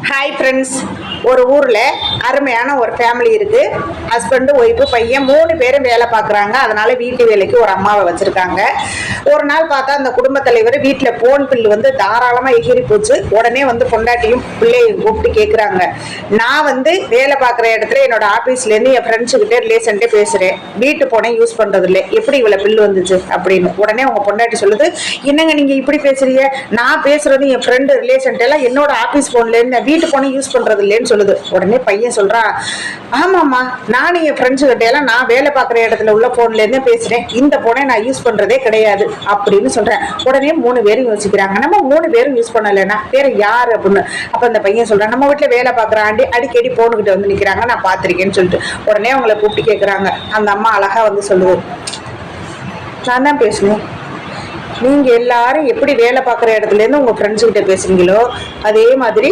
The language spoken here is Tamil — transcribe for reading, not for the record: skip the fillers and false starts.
Hi friends. ஒரு ஊரில் அருமையான ஒரு ஃபேமிலி இருக்குது. ஹஸ்பண்டு ஒய்ஃபு பையன் 3 பேரும் வேலை பார்க்குறாங்க. அதனால் வீட்டு வேலைக்கு ஒரு அம்மாவை வச்சுருக்காங்க. ஒரு நாள் பார்த்தா அந்த குடும்பத் தலைவர் வீட்டில் ஃபோன் பில் தாராளமாக எகிரி போச்சு. உடனே பொண்டாட்டியும் பிள்ளையும் கூப்பிட்டு கேட்குறாங்க, நான் வேலை பார்க்குற இடத்துல என்னோட ஆஃபீஸ்லேருந்து என் ஃப்ரெண்ட்ஸுக்கிட்டே ரிலேஷன்ட்டே பேசுகிறேன், வீட்டு போனே யூஸ் பண்ணுறது இல்லை, எப்படி இவ்வளோ பில் வந்துச்சு அப்படின்னு. உடனே அவங்க பொண்டாட்டி சொல்லுது, என்னங்க நீங்கள் இப்படி பேசுறீங்க, நான் பேசுறது என் ஃப்ரெண்டு ரிலேஷன்ட்டெல்லாம் என்னோட ஆஃபீஸ் ஃபோன்லேருந்து வீட்டு போனே யூஸ் பண்றது இல்லைன்னு சொல்லுது. உடனே பையன் சொல்றான், ஆமாம்மா, நானும் என் ஃப்ரெண்ட்ஸு கிட்ட எல்லாம் நான் வேலை பார்க்குற இடத்துல உள்ள போன்ல இருந்து பேசுறேன், இந்த போனை நான் யூஸ் பண்றதே கிடையாது அப்படின்னு சொல்றேன். உடனே 3 பேரும் யோசிக்கிறாங்க, நம்ம 3 பேரும் யூஸ் பண்ணலைன்னா வேற யாரு அப்படின்னு. அப்ப அந்த பையன் சொல்றான், நம்ம வீட்டுல வேலை பார்க்குற ஆண்டி அடிக்கடி போனுக்கிட்ட நிக்கிறாங்க, நான் பார்த்திருக்கேன்னு சொல்லிட்டு உடனே அவங்கள கூப்பிட்டு கேட்குறாங்க. அந்த அம்மா அழகா சொல்லுது, நான் தான் பேசணும், நீங்க எல்லாரும் எப்படி வேலை பார்க்குற இடத்துல இருந்து உங்க ஃப்ரெண்ட்ஸ் கிட்ட பேசுறீங்களோ அதே மாதிரி